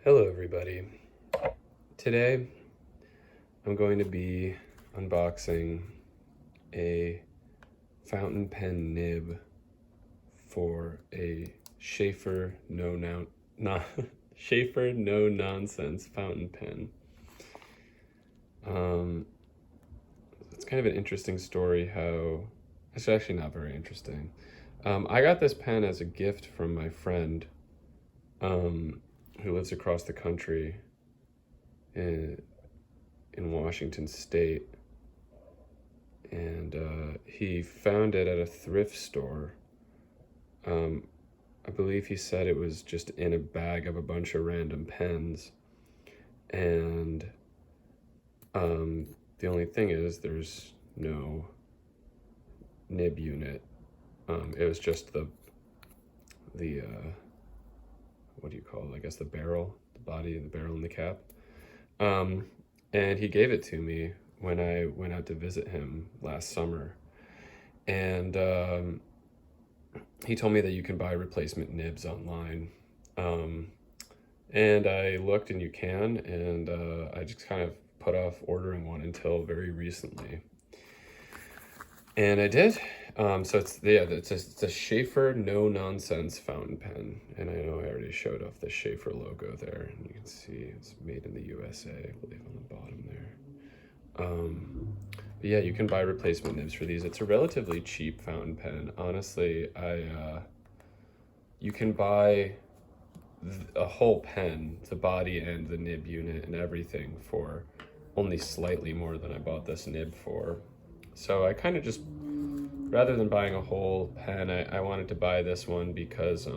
Hello everybody. Today I'm going to be unboxing a fountain pen nib for a Sheaffer Sheaffer No Nonsense fountain pen. It's kind of an interesting story how it's actually not very interesting. I got this pen as a gift from my friend who lives across the country in Washington State, and he found it at a thrift store. I believe he said it was just in a bag of a bunch of random pens, and the only thing is there's no nib unit. It was just the what do you call it? I guess the barrel, the body of the barrel and the cap. And he gave it to me when I went out to visit him last summer. And he told me that you can buy replacement nibs online. And I looked, and you can, and I just kind of put off ordering one until very recently. And I did. So it's a Sheaffer No Nonsense fountain pen, and I know I already showed off the Sheaffer logo there, and you can see it's made in the USA, I believe, on the bottom there. But yeah, you can buy replacement nibs for these. It's a relatively cheap fountain pen. Honestly, you can buy a whole pen, the body and the nib unit and everything, for only slightly more than I bought this nib for. So I kind of just, rather than buying a whole pen, I wanted to buy this one because, I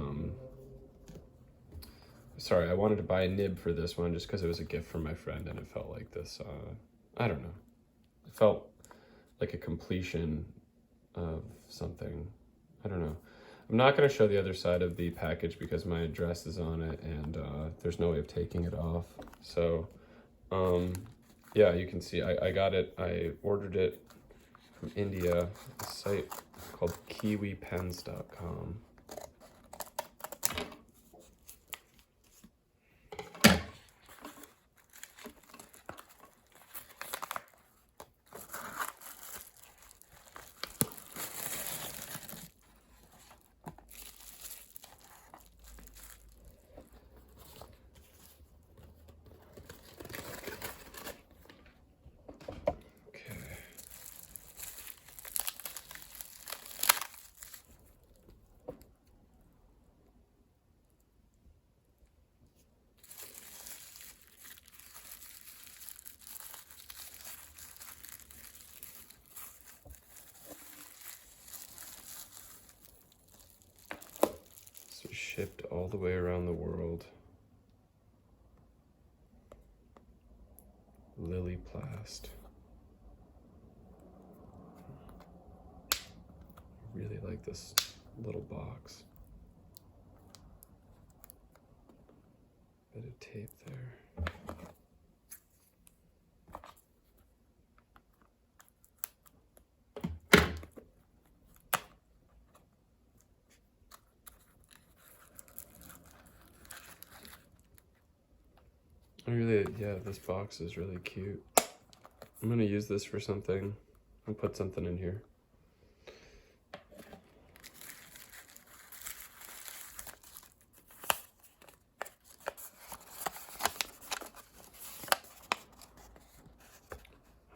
wanted to buy a nib for this one just because it was a gift from my friend, and it felt like this, I don't know. It felt like a completion of something. I don't know. I'm not going to show the other side of the package because my address is on it, and there's no way of taking it off. So, yeah, you can see I got it. I ordered it from India, a site called kiwipens.com. So shipped all the way around the world. Lily Plast. I really like this little box. Bit of tape there. This box is really cute. I'm gonna use this for something and put something in here.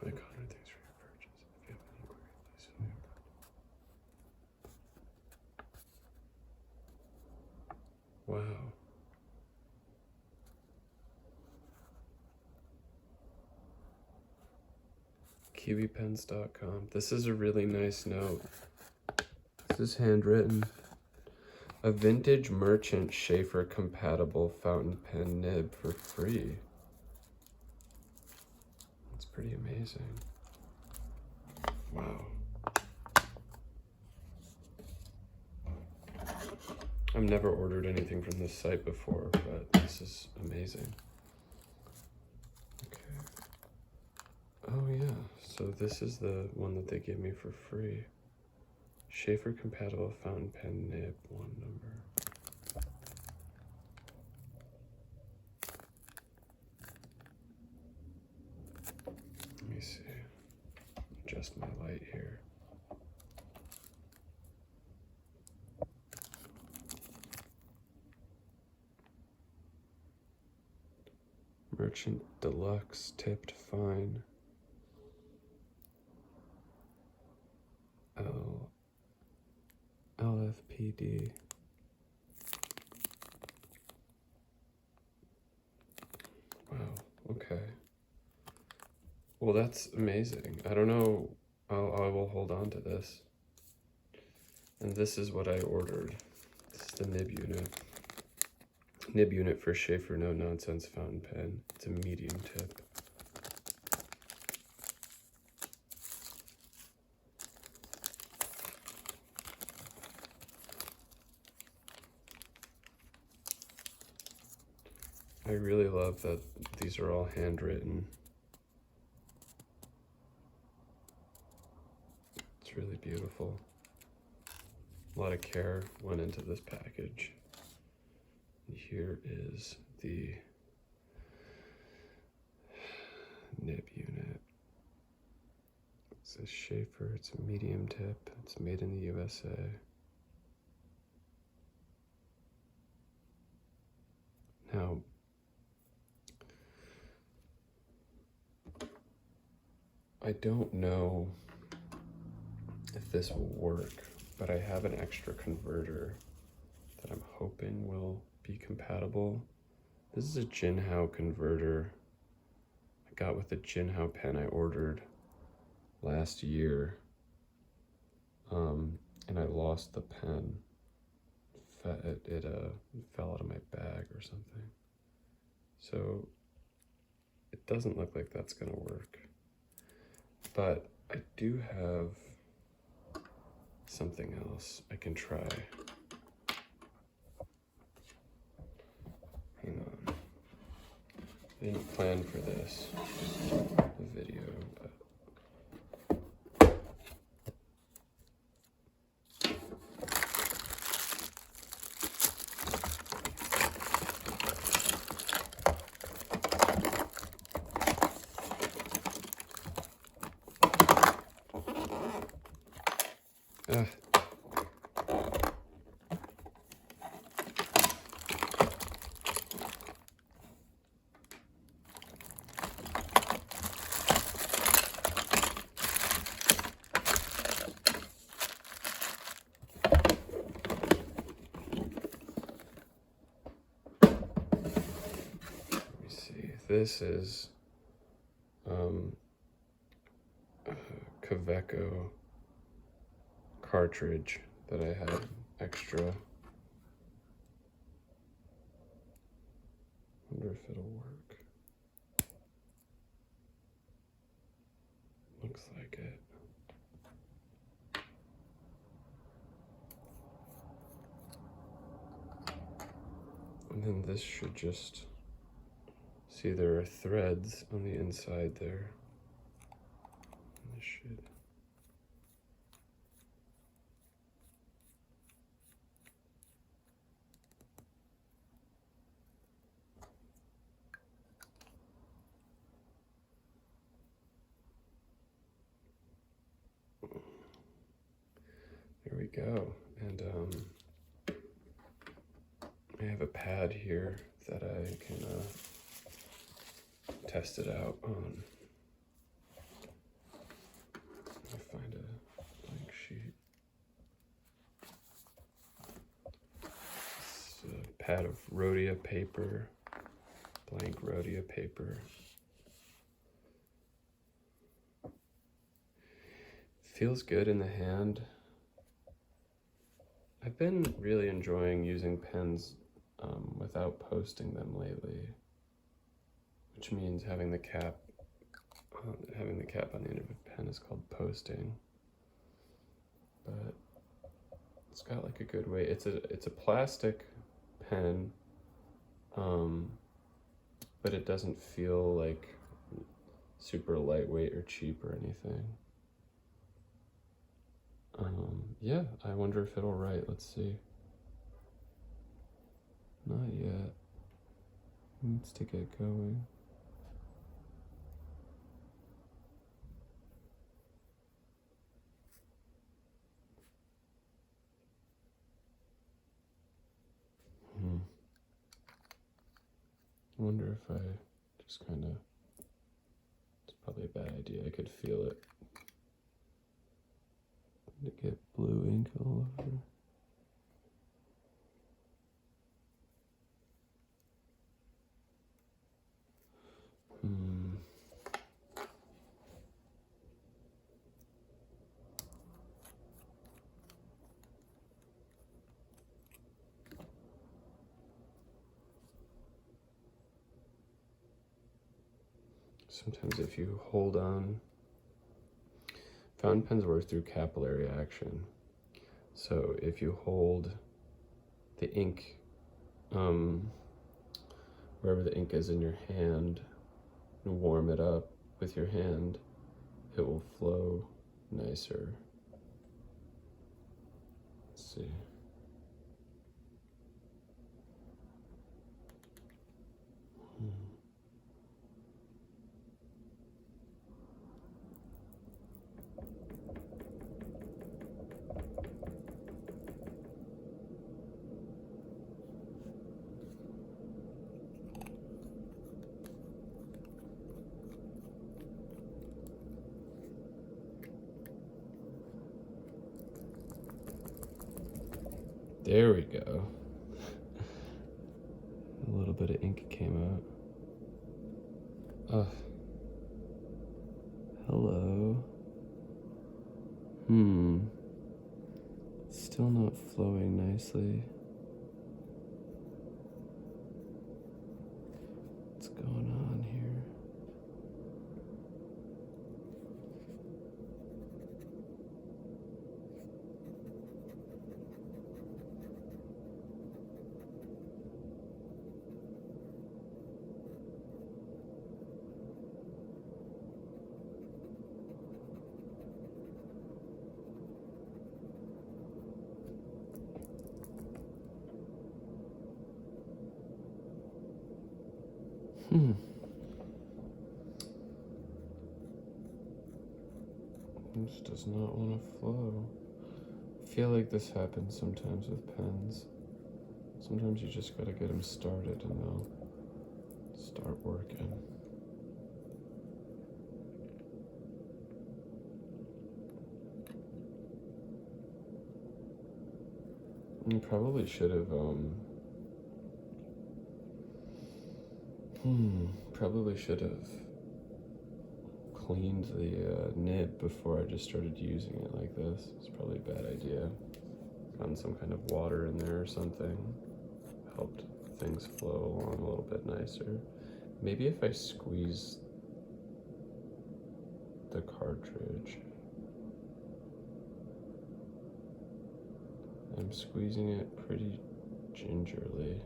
Hi Connor, thanks for your purchase. If you have any queries, please feel free. Wow. kiwipens.com. This is a really nice note. This is handwritten. A vintage merchant Sheaffer compatible fountain pen nib for free. That's pretty amazing. Wow. I've never ordered anything from this site before, but this is amazing. Oh yeah, so this is the one that they gave me for free. Sheaffer compatible fountain pen nib, one number. adjust my light here. Merchant Deluxe tipped fine. LFPD. Wow, okay. Well, that's amazing. I don't know, I will hold on to this. And this is what I ordered. This is the nib unit. Nib unit for Sheaffer No Nonsense fountain pen. It's a medium tip. I really love that these are all handwritten. It's really beautiful. A lot of care went into this package. And here is the nib unit. It says Sheaffer, it's a medium tip. It's made in the USA. Now, I don't know if this will work, but I have an extra converter that I'm hoping will be compatible. This is a Jinhao converter I got with the Jinhao pen I ordered last year, and I lost the pen. It fell out of my bag or something. So it doesn't look like that's gonna work. But I do have something else I can try. Hang on. I didn't plan for this video, but this is a Kaweco cartridge that I had extra. Wonder if it'll work. Looks like it. And then this should just, see, there are threads on the inside there. And this should. There we go. And I have a pad here that I can test it out on. Let me find a blank sheet. It's a pad of rhodia paper, blank rhodia paper. Feels good in the hand. I've been really enjoying using pens without posting them lately, which means having the cap on the end of a pen is called posting. But it's got like a good weight. It's a plastic pen, but it doesn't feel like super lightweight or cheap or anything. Yeah, I wonder if it'll write. Let's see. Not yet. Needs to get going. I wonder if I just kind of, it's probably a bad idea. I could feel it. To get blue ink all over. Sometimes if you hold on, fountain pens work through capillary action. So if you hold the ink, wherever the ink is in your hand, and warm it up with your hand, it will flow nicer. Let's see. There we go. A little bit of ink came out. Hello. Still not flowing nicely. What's going on here? This does not want to flow. I feel like this happens sometimes with pens. Sometimes you just gotta get them started and they'll start working. You probably should have, probably should have cleaned the nib before I just started using it like this. It's probably a bad idea. Found some kind of water in there or something. Helped things flow along a little bit nicer. Maybe if I squeeze the cartridge. I'm squeezing it pretty gingerly.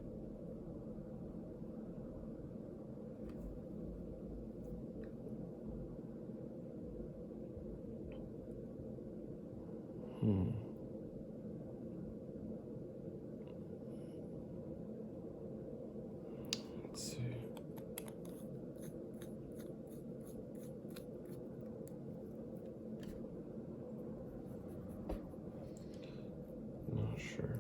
Let's see. Not sure.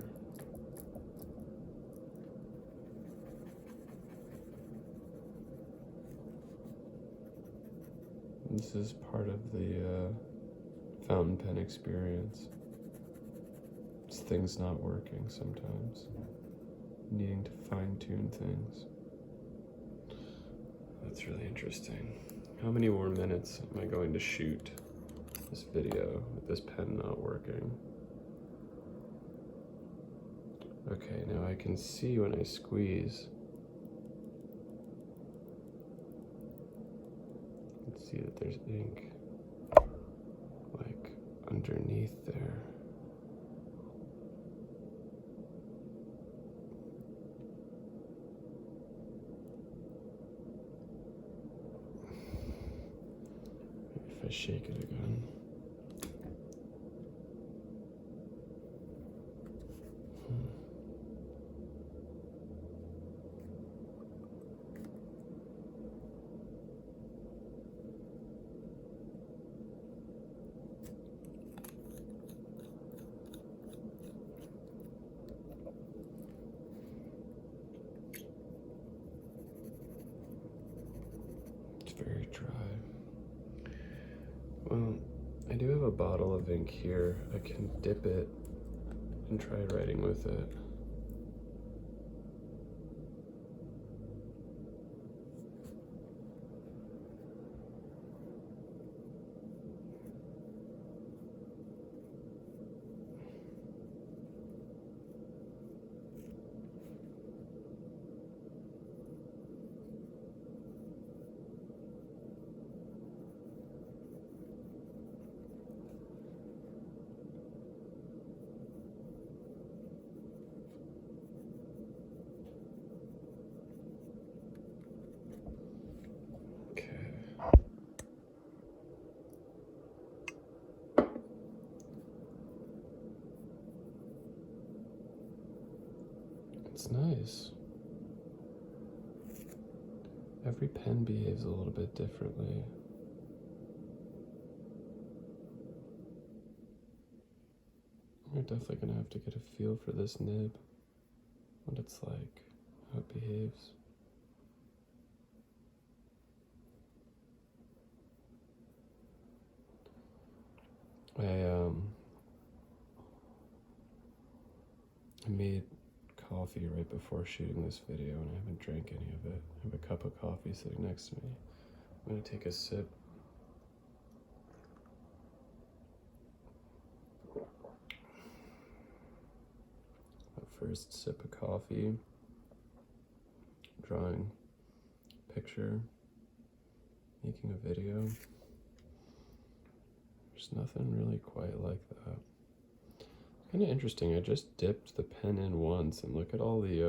This is part of the fountain pen experience. It's things not working sometimes. Needing to fine-tune things. That's really interesting. How many more minutes am I going to shoot this video with this pen not working? Okay, now I can see when I squeeze. Let's see that there's ink like underneath there. If I shake it again. dry. Well, I do have a bottle of ink here. I can dip it and try writing with it. It's nice. Every pen behaves a little bit differently. We're definitely gonna have to get a feel for this nib, what it's like, how it behaves. I made coffee right before shooting this video and I haven't drank any of it. I have a cup of coffee sitting next to me. I'm gonna take a sip. First sip of coffee, drawing a picture, making a video. There's nothing really quite like that. Kind of interesting. I just dipped the pen in once and look at all the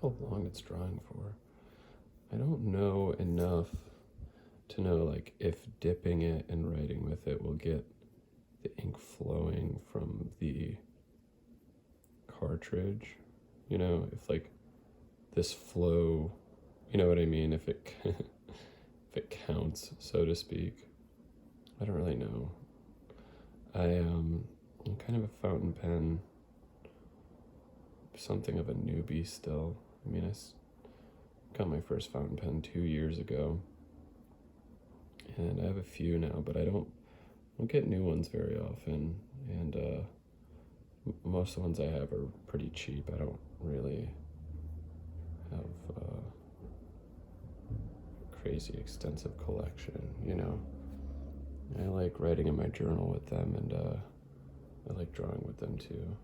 how long it's drawing for. I don't know enough to know like if dipping it and writing with it will get the ink flowing from the cartridge, you know, if like this flow, you know what I mean, if it if it counts, so to speak. I don't really know. I'm kind of a fountain pen, something of a newbie still. I mean, I got my first fountain pen 2 years ago, and I have a few now, but I don't get new ones very often, and most of the ones I have are pretty cheap. I don't really have a crazy extensive collection, you know. I like writing in my journal with them, and I like drawing with them too.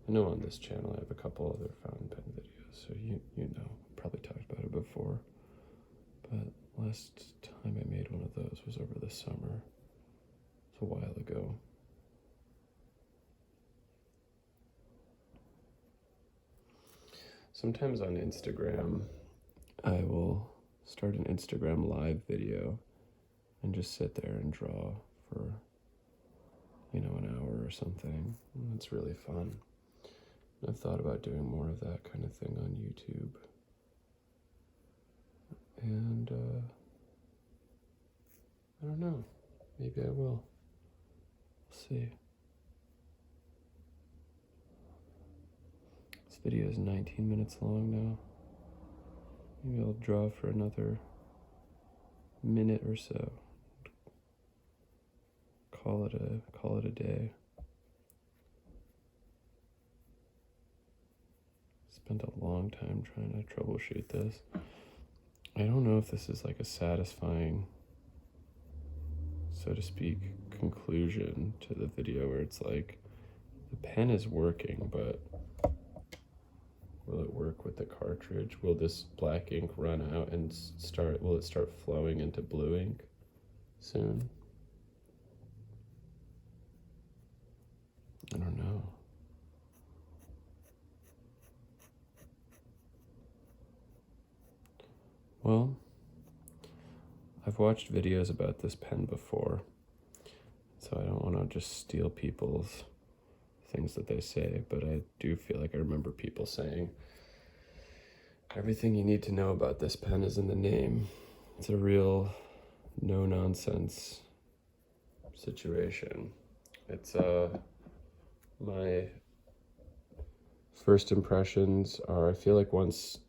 I know on this channel I have a couple other fountain pen videos, so you know, probably talked about it before. But last time I made one of those was over the summer. It's a while ago. Sometimes on Instagram, I will start an Instagram live video and just sit there and draw for, you know, an hour or something. And it's really fun. I've thought about doing more of that kind of thing on YouTube. And I don't know, maybe I will. We'll see. This video is 19 minutes long now. Maybe I'll draw for another minute or so. Call it a day. Spent a long time trying to troubleshoot this. I don't know if this is like a satisfying, so to speak, conclusion to the video where it's like the pen is working, but will it work with the cartridge? Will this black ink run out and will it start flowing into blue ink soon? I don't know. Well, I've watched videos about this pen before, so I don't want to just steal people's things that they say, but I do feel like I remember people saying, everything you need to know about this pen is in the name. It's a real no-nonsense situation. It's, my first impressions are, I feel like once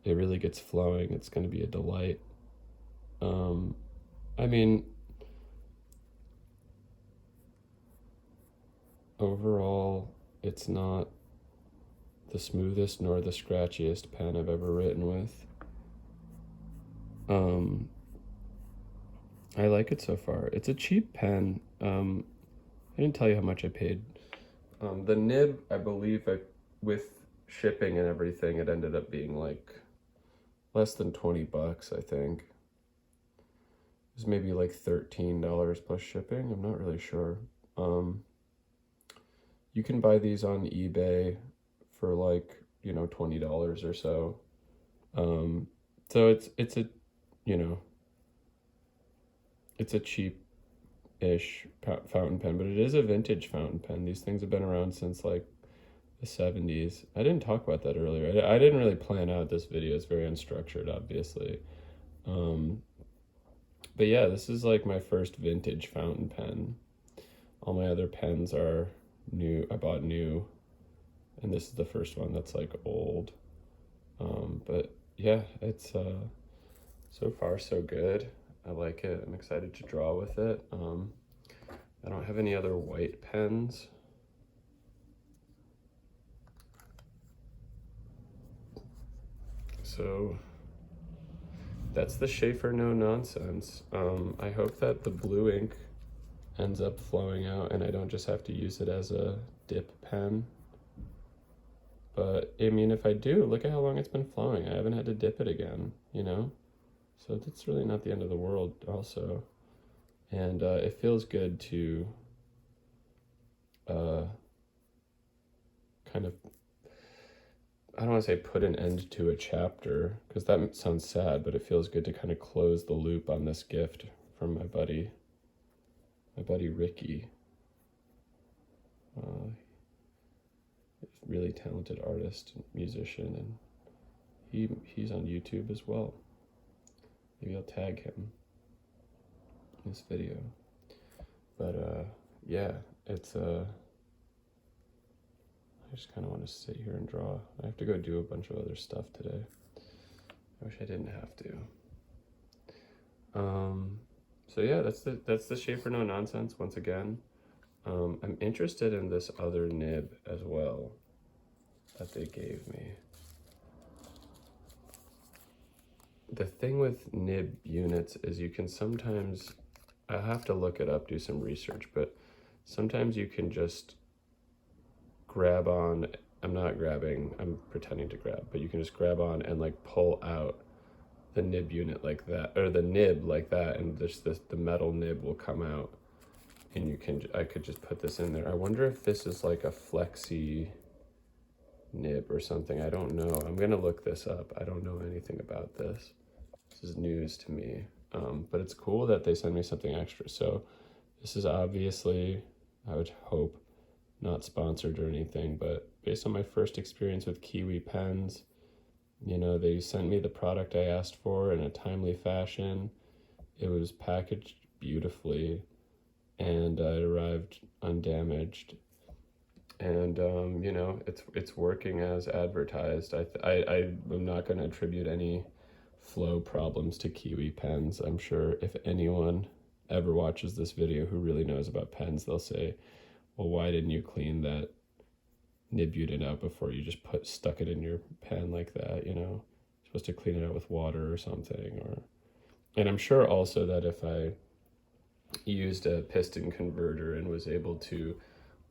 it really gets flowing. It's going to be a delight. I mean, overall, it's not the smoothest nor the scratchiest pen I've ever written with. I like it so far. It's a cheap pen. I didn't tell you how much I paid. The nib, I believe, with shipping and everything, it ended up being like less than 20 bucks, I think. It was maybe like $13 plus shipping. I'm not really sure. You can buy these on eBay for like, you know, $20 or so. So it's a, you know, it's a cheap-ish fountain pen, but it is a vintage fountain pen. These things have been around since like the 70s. I didn't talk about that earlier. I didn't really plan out this video. It's very unstructured, obviously. But yeah, this is like my first vintage fountain pen. All my other pens are new. I bought new, and this is the first one that's like old. But yeah, it's so far so good. I like it. I'm excited to draw with it. I don't have any other white pens. So that's the Sheaffer No Nonsense. I hope that the blue ink ends up flowing out and I don't just have to use it as a dip pen. But I mean, if I do, look at how long it's been flowing. I haven't had to dip it again, you know? So that's really not the end of the world also. And it feels good to kind of, I don't want to say put an end to a chapter, because that sounds sad, but it feels good to kind of close the loop on this gift from my buddy Ricky. Really talented artist and musician, and he's on YouTube as well. Maybe I'll tag him in this video. But yeah, it's I just kind of want to sit here and draw. I have to go do a bunch of other stuff today. I wish I didn't have to. So yeah, that's the Sheaffer No Nonsense once again. I'm interested in this other nib as well that they gave me. The thing with nib units is you can sometimes, I have to look it up, do some research, but sometimes you can just grab on, I'm not grabbing, I'm pretending to grab, but you can just grab on and like pull out the nib unit like that, or the nib like that, and just the metal nib will come out, and you can, I could just put this in there. I wonder if this is like a flexi nib or something. I don't know. I'm gonna look this up. I don't know anything about this. This is news to me. But it's cool that they send me something extra. So this is obviously, I would hope, not sponsored or anything, but based on my first experience with Kiwi pens, you know, they sent me the product I asked for in a timely fashion. It was packaged beautifully, and it arrived undamaged. And you know, it's working as advertised. I'm not going to attribute any flow problems to Kiwi pens. I'm sure if anyone ever watches this video who really knows about pens, they'll say, well, why didn't you clean that nib unit out before you just stuck it in your pen like that, you know? You're supposed to clean it out with water or something. And I'm sure also that if I used a piston converter and was able to,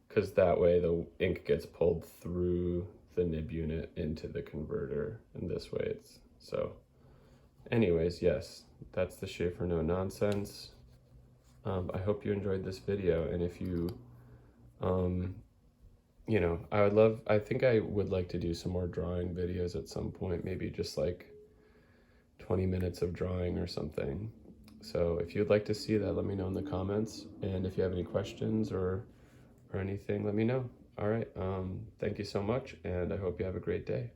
because that way the ink gets pulled through the nib unit into the converter, and this way it's, so anyways, yes, that's the Sheaffer No Nonsense. I hope you enjoyed this video, and if you, you know, I think I would like to do some more drawing videos at some point, maybe just like 20 minutes of drawing or something. So if you'd like to see that, let me know in the comments, and if you have any questions or anything, let me know. All right, thank you so much, and I hope you have a great day.